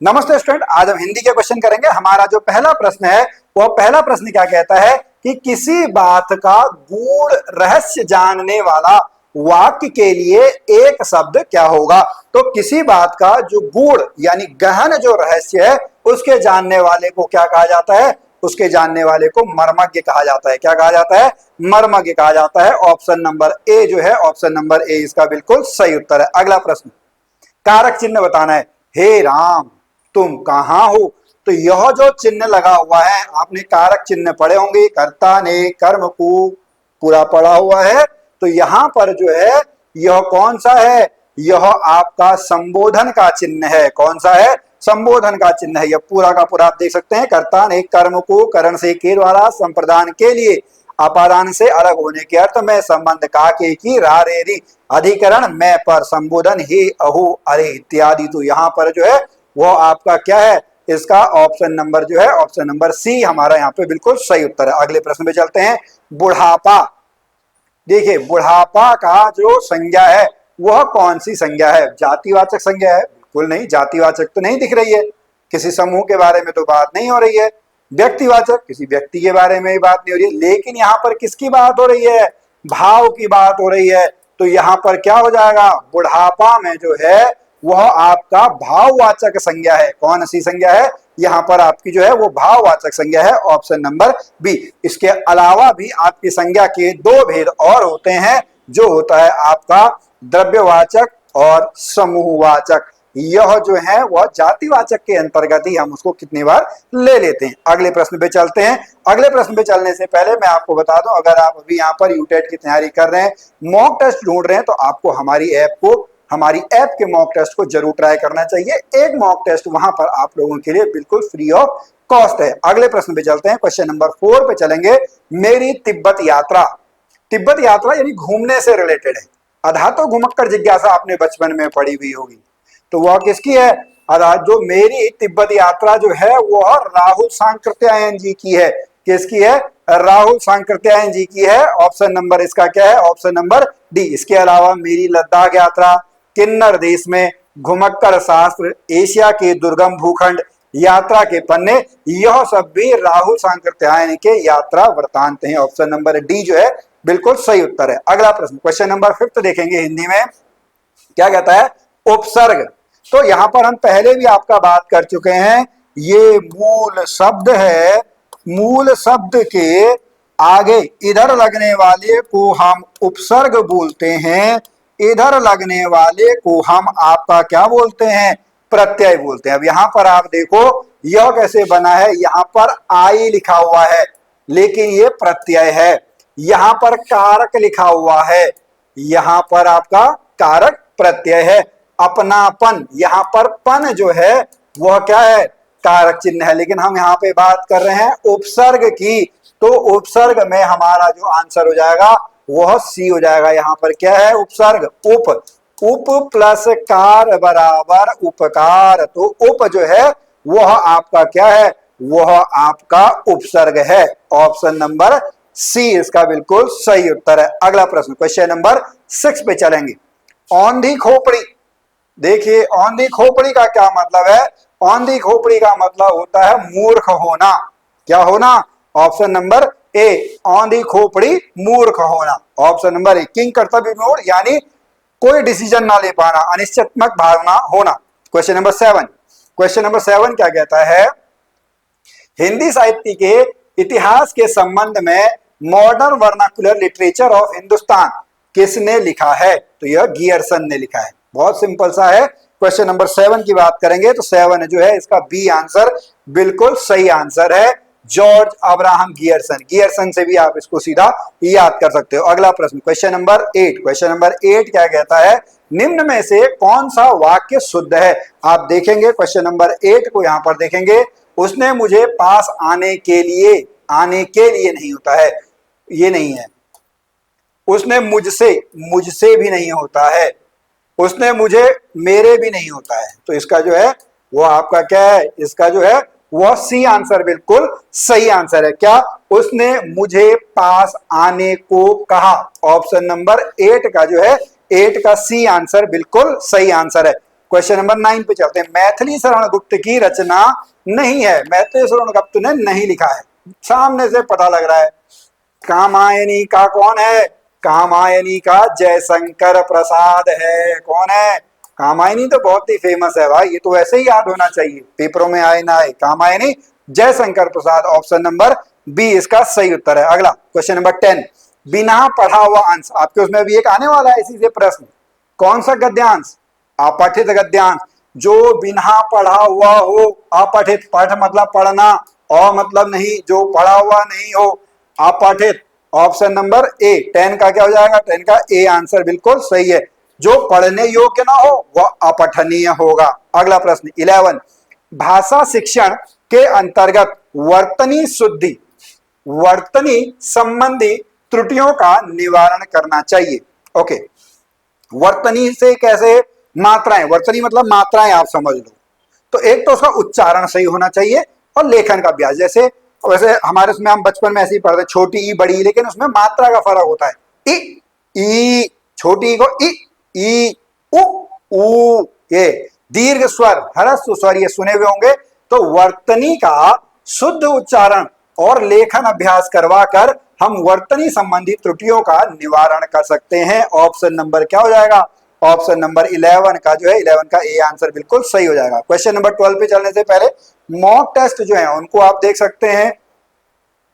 नमस्ते स्टूडेंट, आज हम हिंदी के क्वेश्चन करेंगे। हमारा जो पहला प्रश्न है वह पहला प्रश्न क्या कहता है कि किसी बात का गूढ़ रहस्य जानने वाला वाक्य के लिए एक शब्द क्या होगा। तो किसी बात का जो गूढ़ यानी गहन जो रहस्य है उसके जानने वाले को क्या कहा जाता है, उसके जानने वाले को मर्मज्ञ कहा जाता है। क्या कहा जाता है? मर्मज्ञ कहा जाता है। ऑप्शन नंबर ए जो है, ऑप्शन नंबर ए इसका बिल्कुल सही उत्तर है। अगला प्रश्न, कारक चिन्ह बताना है। हे राम तुम कहां हो। तो यह जो चिन्ह लगा हुआ है, आपने कारक चिन्ह पढ़े होंगे, कर्ता ने कर्म को पूरा पढ़ा हुआ है। तो यहां पर जो है यह कौन सा है? यह आपका संबोधन का चिन्ह है। कौन सा है? संबोधन का चिन्ह है। यह पूरा का पूरा आप देख सकते हैं। कर्ता ने कर्म को करण से के द्वारा संप्रदान के लिए अपादान से अलग होने के अर्थ में संबंध का के की रा रे री अधिकरण में पर संबोधन हे अहो अरे इत्यादि। तो यहाँ पर जो है वो आपका क्या है? इसका ऑप्शन नंबर जो है, ऑप्शन नंबर सी हमारा यहाँ पे बिल्कुल सही उत्तर है। अगले प्रश्न पे चलते हैं। बुढ़ापा, देखिए बुढ़ापा का जो संज्ञा है वह कौन सी संज्ञा है? जातिवाचक संज्ञा है? बिल्कुल नहीं, जातिवाचक तो नहीं दिख रही है। किसी समूह के बारे में तो बात नहीं हो रही है। व्यक्तिवाचक, किसी व्यक्ति के बारे में ही बात नहीं हो रही है। लेकिन यहाँ पर किसकी बात हो रही है? भाव की बात हो रही है। तो यहाँ पर क्या हो जाएगा? बुढ़ापा में जो है वह आपका भाववाचक संज्ञा है। कौन सी संज्ञा है? यहाँ पर आपकी जो है वो भाववाचक संज्ञा है, ऑप्शन नंबर बी। इसके अलावा भी आपकी संज्ञा के दो भेद और होते हैं, जो होता है आपका द्रव्यवाचक और समूहवाचक। यह जो है वह जातिवाचक के अंतर्गत ही हम उसको कितनी बार ले लेते हैं। अगले प्रश्न पे चलते हैं। अगले प्रश्न पे चलने से पहले मैं आपको बता दूं, अगर आप अभी यहाँ पर यूटेट की तैयारी कर रहे हैं, मॉक टेस्ट ढूंढ रहे हैं, तो आपको हमारी ऐप के मॉक टेस्ट को जरूर ट्राई करना चाहिए। एक मॉक टेस्ट वहां पर आप लोगों के लिए बिल्कुल फ्री ऑफ कॉस्ट है। अगले प्रश्न पे चलते हैं। क्वेश्चन नंबर 4 पे चलेंगे। मेरी तिब्बत यात्रा, तिब्बत यात्रा यानी घूमने से रिलेटेड है। अधा तो घुमक्कड़ जिज्ञासा आपने बचपन में पढ़ी हुई होगी। तो वह किसकी है? जो मेरी तिब्बत यात्रा जो है वह राहुल सांकृत्यायन जी की है। किसकी है? राहुल सांकृत्यायन जी की है। ऑप्शन नंबर इसका क्या है? Option number D. इसके अलावा मेरी लद्दाख यात्रा, किन्नर देश में घुमक्कड़ शास्त्र, एशिया के दुर्गम भूखंड, यात्रा के पन्ने, यह सब भी राहुल सांकृत्यायन के यात्रा वृतांत हैं। ऑप्शन नंबर डी जो है बिल्कुल सही उत्तर है। अगला प्रश्न, क्वेश्चन नंबर 5 देखेंगे हिंदी में। क्या कहता है? उपसर्ग। तो यहां पर हम पहले भी आपका बात कर चुके हैं। ये मूल शब्द है। मूल शब्द के आगे इधर लगने वाले को हम उपसर्ग बोलते हैं, इधर लगने वाले को हम आपका क्या बोलते हैं? प्रत्यय बोलते हैं। अब यहां पर आप देखो यह कैसे बना है। यहां पर आई लिखा हुआ है लेकिन ये प्रत्यय है। यहां पर कारक लिखा हुआ है, यहां पर आपका कारक प्रत्यय है। अपनापन, यहां पर पन जो है वह क्या है? कारक चिन्ह है। लेकिन हम यहाँ पे बात कर रहे हैं उपसर्ग की। तो उपसर्ग में हमारा जो आंसर हो जाएगा वह सी हो जाएगा। यहाँ पर क्या है? उपसर्ग। उप प्लस कार बराबर उपकार। तो उप जो है वह आपका क्या है? वह आपका उपसर्ग है। ऑप्शन नंबर सी इसका बिल्कुल सही उत्तर है। अगला प्रश्न, क्वेश्चन नंबर 6 पे चलेंगे। औंधी खोपड़ी, देखिए औंधी खोपड़ी का क्या मतलब है? औंधी खोपड़ी का मतलब होता है मूर्ख होना। क्या होना? ऑप्शन नंबर ए, औंधी खोपड़ी मूर्ख होना। ऑप्शन नंबर ए, किंग कर्तव्य विमूढ़ यानी कोई डिसीजन ना ले पाना, अनिश्चितात्मक भावना होना। क्वेश्चन नंबर 7, क्वेश्चन नंबर 7 क्या कहता है? हिंदी साहित्य के इतिहास के संबंध में modern vernacular literature of Hindustan किसने लिखा है? तो यह गियरसन ने लिखा है। बहुत सिंपल सा है। क्वेश्चन नंबर 7 की बात करेंगे तो 7 जो है इसका बी आंसर बिल्कुल सही आंसर है। George Abraham गियरसन। गियरसन से भी आप इसको सीधा याद कर सकते हो। अगला प्रश्न, क्वेश्चन नंबर 8, क्वेश्चन नंबर 8 क्या कहता है? निम्न में से कौन सा वाक्य शुद्ध है? आप देखेंगे क्वेश्चन नंबर 8 को, यहां पर देखेंगे उसने मुझे पास आने के लिए नहीं होता है, ये नहीं है। उसने मुझसे भी नहीं होता है। उसने मुझे मेरे भी नहीं होता है। तो इसका जो है वो आपका क्या है? इसका जो है वह सी आंसर बिल्कुल सही आंसर है। क्या? उसने मुझे पास आने को कहा। ऑप्शन नंबर 8 का जो है 8 का सी आंसर बिल्कुल सही आंसर है। क्वेश्चन नंबर 9 पे चलते हैं। मैथिली शरण गुप्त की रचना नहीं है, मैथिली शरण गुप्त ने नहीं लिखा है, सामने से पता लग रहा है। कामायनी का कौन है? कामायनी का जयशंकर प्रसाद है। कौन है? कामायनी तो बहुत ही फेमस है भाई, ये तो वैसे ही याद होना चाहिए, पेपरों में आए ना आए। Kamayani Jaishankar Prasad, option number B इसका सही उत्तर है। अगला क्वेश्चन नंबर 10, बिना पढ़ा हुआ अंश, आपके उसमें भी एक आने वाला है इसी से प्रश्न। कौन सा गद्यांश? अपठित गद्यांश, जो बिना पढ़ा हुआ हो। अपठित, पठ मतलब पढ़ना, और मतलब नहीं, जो पढ़ा हुआ नहीं हो, अपठित। ऑप्शन नंबर ए 10 का क्या हो जाएगा? 10 का ए आंसर बिल्कुल सही है। जो पढ़ने योग्य ना हो वह अपठनीय होगा। अगला प्रश्न 11, भाषा शिक्षण के अंतर्गत वर्तनी शुद्धि, वर्तनी संबंधी त्रुटियों का निवारण करना चाहिए। ओके, वर्तनी से कैसे? मात्राएं, वर्तनी मतलब मात्राएं, आप समझ लो। तो एक तो उसका उच्चारण सही होना चाहिए और लेखन का अभ्यास। जैसे वैसे हमारे उसमें हम बचपन में ऐसे ही पढ़ते, छोटी ई बड़ी ई, लेकिन उसमें मात्रा का फर्क होता है। ई, छोटी ई को ई, उ, ऊ, ये दीर्घ स्वर, ह्रस्व स्वर ये सुने हुए होंगे। तो वर्तनी का शुद्ध उच्चारण और लेखन अभ्यास करवा कर हम वर्तनी संबंधी त्रुटियों का निवारण कर सकते हैं। ऑप्शन नंबर क्या हो जाएगा? ऑप्शन नंबर 11 का जो है, 11 का ए आंसर बिल्कुल सही हो जाएगा। क्वेश्चन नंबर 12 पे चलने से पहले मॉक टेस्ट जो है उनको आप देख सकते हैं,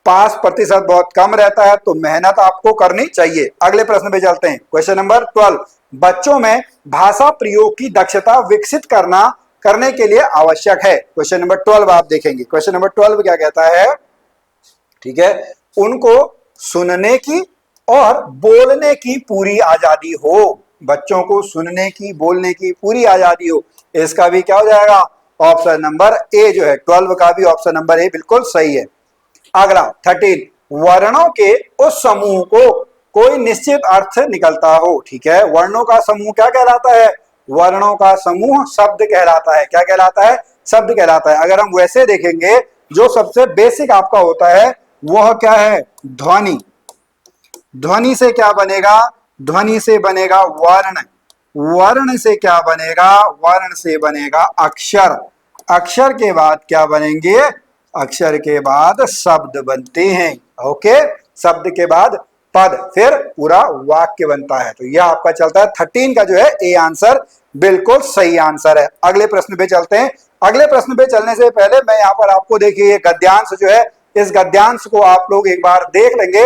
पास प्रतिशत बहुत कम रहता है, तो मेहनत आपको करनी चाहिए। अगले प्रश्न पे चलते हैं। क्वेश्चन नंबर 12, बच्चों में भाषा प्रयोग की दक्षता विकसित करने के लिए आवश्यक है। क्वेश्चन नंबर 12 आप देखेंगे। क्वेश्चन नंबर 12 क्या कहता है? ठीक है, उनको सुनने की और बोलने की पूरी आजादी हो। बच्चों को सुनने की, बोलने की पूरी आजादी हो, इसका भी क्या हो जाएगा? ऑप्शन नंबर ए जो है 12 का भी ऑप्शन नंबर ए बिल्कुल सही है। अगला 13, वर्णों के उस समूह को कोई निश्चित अर्थ निकलता हो। ठीक है, वर्णों का समूह क्या कहलाता है? वर्णों का समूह शब्द कहलाता है। क्या कहलाता है? शब्द कहलाता है। अगर हम वैसे देखेंगे, जो सबसे बेसिक आपका होता है वह क्या है? ध्वनि। ध्वनि से क्या बनेगा? ध्वनि से बनेगा वर्ण। वर्ण से क्या बनेगा? वर्ण से बनेगा अक्षर। अक्षर के बाद क्या बनेंगे? अक्षर के बाद शब्द बनते हैं। ओके, शब्द के बाद पद, फिर पूरा वाक्य बनता है। तो यह आपका चलता है 13 का जो है ए आंसर बिल्कुल सही आंसर है। अगले प्रश्न पे चलते हैं। अगले प्रश्न पे चलने से पहले मैं यहाँ पर आपको देखिए, ये गद्यांश जो है, इस गद्यांश को आप लोग एक बार देख लेंगे।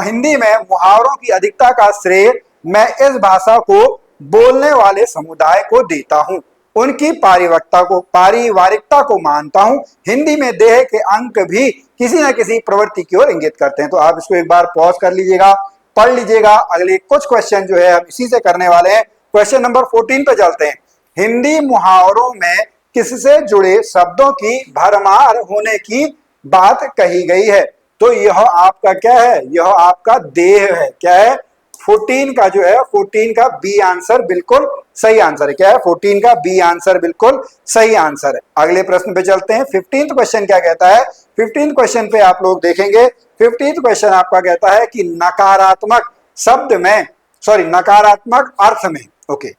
हिंदी में मुहावरों की अधिकता का श्रेय मैं इस भाषा को बोलने वाले समुदाय को देता हूं, उनकी पारिवारिकता को मानता हूं। हिंदी में देह के अंक भी किसी न किसी प्रवृत्ति की ओर इंगित करते हैं। तो आप इसको एक बार पॉज कर लीजिएगा, पढ़ लीजिएगा। अगले कुछ क्वेश्चन जो है हम इसी से करने वाले हैं। क्वेश्चन नंबर 14 पे चलते हैं। हिंदी मुहावरों में किससे जुड़े शब्दों की भरमार होने की बात कही गई है? तो यह आपका क्या है? यह आपका देह है। क्या है? 14 का जो है, 14 का बी आंसर बिल्कुल सही आंसर है। क्या है? 14 का बी आंसर बिल्कुल सही आंसर है। अगले प्रश्न पे चलते हैं। 15th क्वेश्चन क्या कहता है? 15th क्वेश्चन पे आप लोग देखेंगे। 15th क्वेश्चन आपका कहता है कि नकारात्मक शब्द में, सॉरी नकारात्मक अर्थ में, ओके,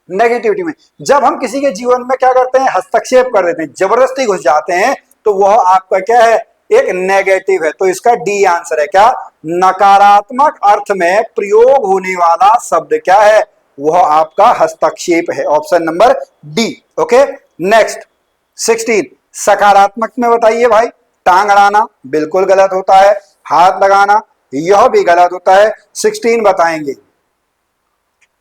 नेगेटिविटी में जब हम किसी के जीवन में क्या करते हैं? हस्तक्षेप कर देते हैं, जबरदस्ती घुस जाते हैं, तो वह आपका क्या है? एक नेगेटिव है। तो इसका डी आंसर है। क्या? नकारात्मक अर्थ में प्रयोग होने वाला शब्द क्या है? वह आपका हस्तक्षेप है। Option number D. Okay, next 16, सकारात्मक में बताइए भाई। टांग अड़ाना बिल्कुल गलत होता है, हाथ लगाना यह भी गलत होता है। 16 बताएंगे।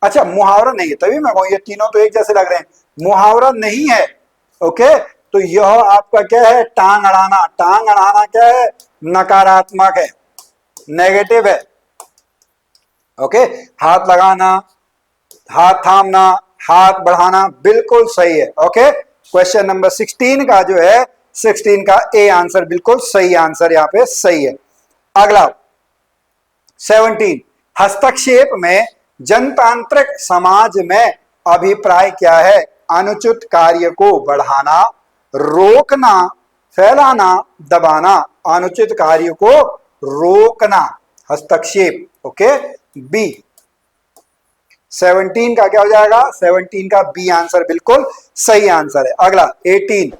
अच्छा, मुहावरा नहीं है, तभी मैं कहूं ये तीनों तो एक जैसे लग रहे हैं, मुहावरा नहीं है। ओके, तो यह आपका क्या है? टांग अड़ाना। टांग अड़ाना क्या है? नकारात्मक है, नेगेटिव है। ओके, हाथ लगाना, हाथ थामना, हाथ बढ़ाना बिल्कुल सही है। ओके, क्वेश्चन नंबर 16 का जो है, 16 का ए आंसर बिल्कुल सही आंसर यहाँ पे सही है। अगला 17, हस्तक्षेप में जनतांत्रिक समाज में अभिप्राय क्या है? अनुचित कार्य को बढ़ाना, रोकना, फैलाना, दबाना। अनुचित कार्य को रोकना, हस्तक्षेप। Okay, B. 17 का क्या हो जाएगा, 17 का बी आंसर बिल्कुल सही आंसर है। अगला 18,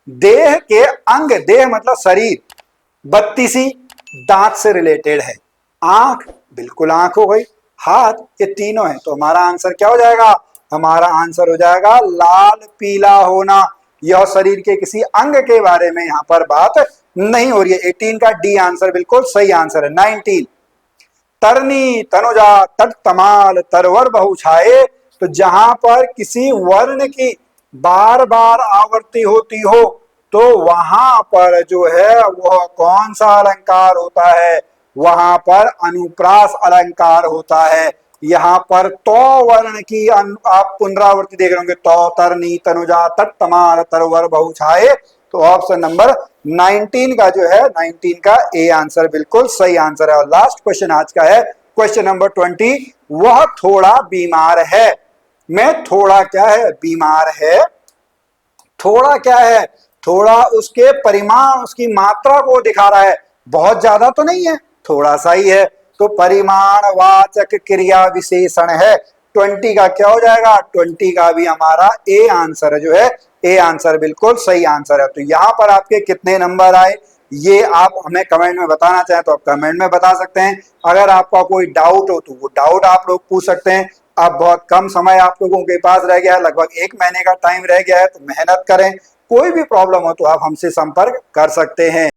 देह के अंग, देह मतलब शरीर, 32 दांत से रिलेटेड है। आंख, बिल्कुल आंख हो गई, हाथ, ये तीनों है, तो हमारा आंसर क्या हो जाएगा, हमारा आंसर हो जाएगा लाल पीला होना। यह शरीर के किसी अंग के बारे में यहां पर बात नहीं हो रही है। 18 का डी आंसर बिल्कुल सही आंसर है। 19, तरनी तनुजा तट तमाल तरवर बहु छाए, तो जहां पर किसी वर्ण की बार बार आवृत्ति होती हो तो वहां पर जो है वह कौन सा अलंकार होता है, वहां पर अनुप्रास अलंकार होता है। यहाँ पर तो वर्ण की आप पुनरावृत्ति देख रहे होंगे, तो तरनी तनुजा तट तमाल तरवर बहु छाए, तो ऑप्शन नंबर 19 का जो है, 19 का ए आंसर बिल्कुल सही आंसर है। और लास्ट क्वेश्चन आज का है क्वेश्चन नंबर 20, वह थोड़ा बीमार है। मैं थोड़ा क्या है, बीमार है। थोड़ा क्या है, थोड़ा उसके परिमाण, उसकी मात्रा को दिखा रहा है, बहुत ज्यादा तो नहीं है, थोड़ा सा ही है, तो परिमाणवाचक क्रिया विशेषण है। 20 का क्या हो जाएगा, 20 का भी हमारा ए आंसर जो है, ए आंसर बिल्कुल सही आंसर है। तो यहां पर आपके कितने नंबर आए ये आप हमें कमेंट में बताना चाहें तो आप कमेंट में बता सकते हैं। अगर आपका कोई डाउट हो तो वो डाउट आप लोग पूछ सकते हैं। अब बहुत कम समय आप लोगों के पास रह गया है, लगभग 1 महीने का टाइम रह गया है, तो मेहनत करें। कोई भी प्रॉब्लम हो तो आप हमसे संपर्क कर सकते हैं।